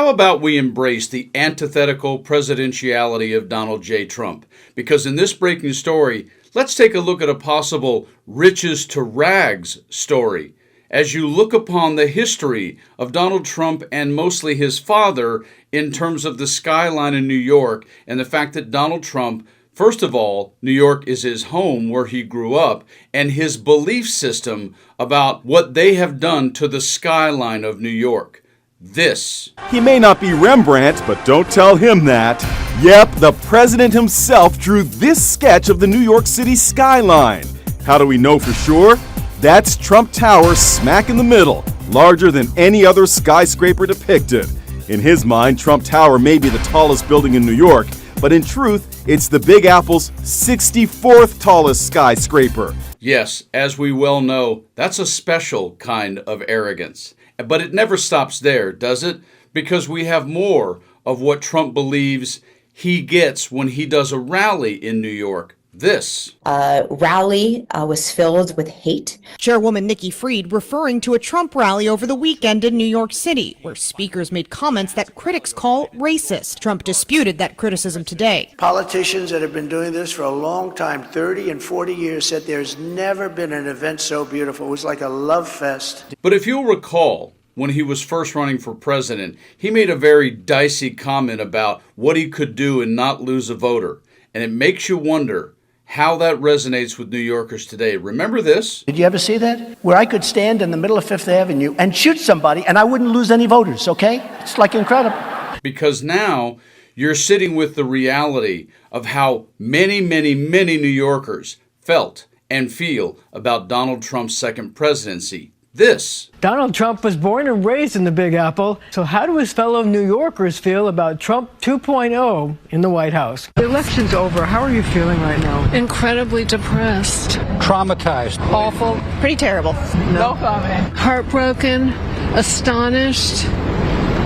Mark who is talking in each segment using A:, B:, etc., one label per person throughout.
A: how about we embrace the antithetical presidentiality of Donald J. Trump? Because in this breaking story, let's take a look at a possible riches to rags story. As you look upon the history of Donald Trump and mostly his father in terms of the skyline in New York and the fact that Donald Trump, first of all, New York is his home where he grew up, and his belief system about what they have done to the skyline of New York. This.
B: He may not be Rembrandt, but don't tell him that. Yep, the president himself drew this sketch of the New York City skyline. How do we know for sure? That's Trump Tower smack in the middle, larger than any other skyscraper depicted. In his mind, Trump Tower may be the tallest building in New York, but in truth, it's the Big Apple's 64th tallest skyscraper.
A: Yes, as we well know, that's a special kind of arrogance. But it never stops there, does it? Because we have more of what Trump believes he gets when he does a rally in New York. This
C: rally was filled with hate.
D: Chairwoman Nikki Fried referring to a Trump rally over the weekend in New York City, where speakers made comments that critics call racist. Trump disputed that criticism today.
E: Politicians that have been doing this for a long time, 30 and 40 years, said there's never been an event so beautiful. It was like a love fest.
A: But if you'll recall, when he was first running for president, he made a very dicey comment about what he could do and not lose a voter. And it makes you wonder how that resonates with New Yorkers today. Remember this?
E: Did you ever see that? Where I could stand in the middle of Fifth Avenue and shoot somebody and I wouldn't lose any voters, okay? It's like incredible.
A: Because now you're sitting with the reality of how many, many, many New Yorkers felt and feel about Donald Trump's second presidency. This.
F: Donald Trump was born and raised in the Big Apple, so how do his fellow New Yorkers feel about Trump 2.0 in the White House? The election's over. How are you feeling right now?
G: Incredibly depressed.
H: Traumatized.
G: Awful.
D: Pretty terrible.
G: No comment. Heartbroken, astonished,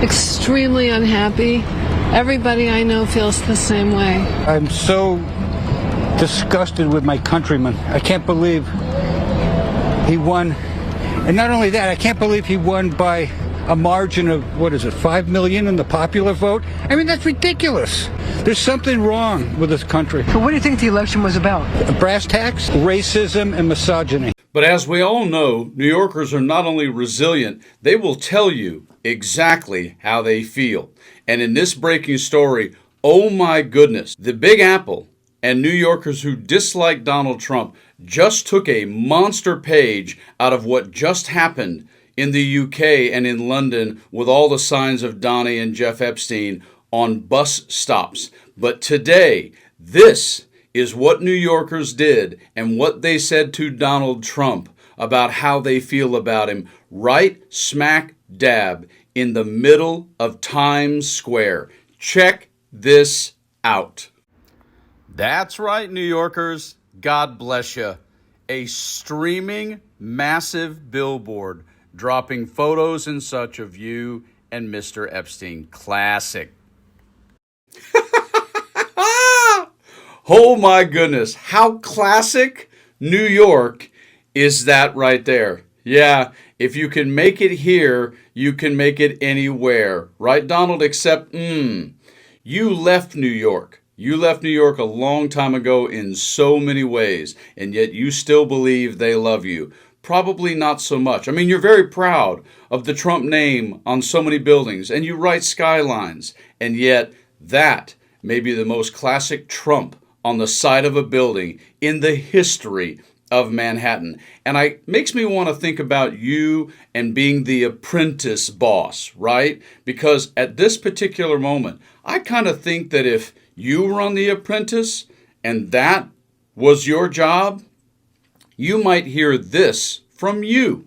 G: extremely unhappy. Everybody I know feels the same way.
H: I'm so disgusted with my countrymen. I can't believe he won. And not only that, I can't believe he won by a margin of, 5 million in the popular vote? I mean, that's ridiculous. There's something wrong with this country.
F: So what do you think the election was about?
H: Brass tacks, racism, and misogyny.
A: But as we all know, New Yorkers are not only resilient, they will tell you exactly how they feel. And in this breaking story, oh my goodness, the Big Apple and New Yorkers who dislike Donald Trump just took a monster page out of what just happened in the UK and in London with all the signs of Donnie and Jeff Epstein on bus stops. But today, this is what New Yorkers did and what they said to Donald Trump about how they feel about him right smack dab in the middle of Times Square. Check this out. That's right, New Yorkers. God bless you. A streaming massive billboard dropping photos and such of you and Mr. Epstein. Classic. Oh my goodness. How classic New York is that right there? Yeah, if you can make it here, you can make it anywhere. Right, Donald? Except, you left New York. You left New York a long time ago in so many ways, and yet you still believe they love you. Probably not so much. I mean, you're very proud of the Trump name on so many buildings, and you write skylines, and yet that may be the most classic Trump on the side of a building in the history of Manhattan. And it makes me want to think about you and being the apprentice boss, right? Because at this particular moment, I kind of think that if you were on The Apprentice and that was your job, you might hear this from you.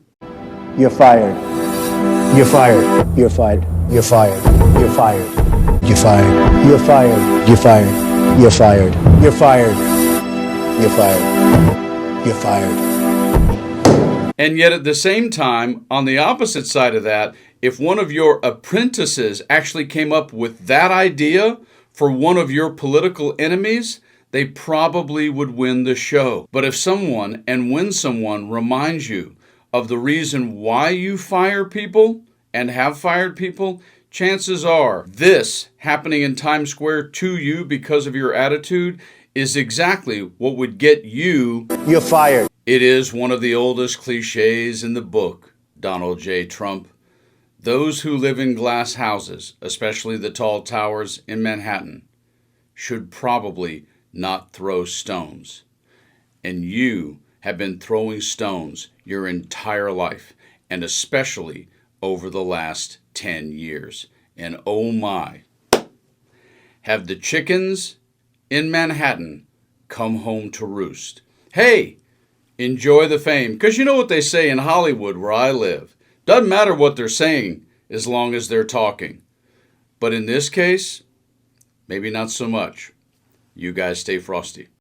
E: You're fired. You're fired. You're fired. You're fired. You're fired. You're fired. You're fired. You're fired. You're fired. You're fired. You're fired. You're fired.
A: And yet at the same time, on the opposite side of that, if one of your apprentices actually came up with that idea for one of your political enemies, they probably would win the show. But if someone, and when someone, reminds you of the reason why you fire people and have fired people, chances are this happening in Times Square to you because of your attitude is exactly what would get you.
E: You're fired.
A: It is one of the oldest cliches in the book, Donald J. Trump. Those who live in glass houses, especially the tall towers in Manhattan, should probably not throw stones. And you have been throwing stones your entire life, and especially over the last 10 years. And oh my, have the chickens in Manhattan come home to roost. Hey, enjoy the fame, because you know what they say in Hollywood where I live. Doesn't matter what they're saying as long as they're talking. But in this case, maybe not so much. You guys stay frosty.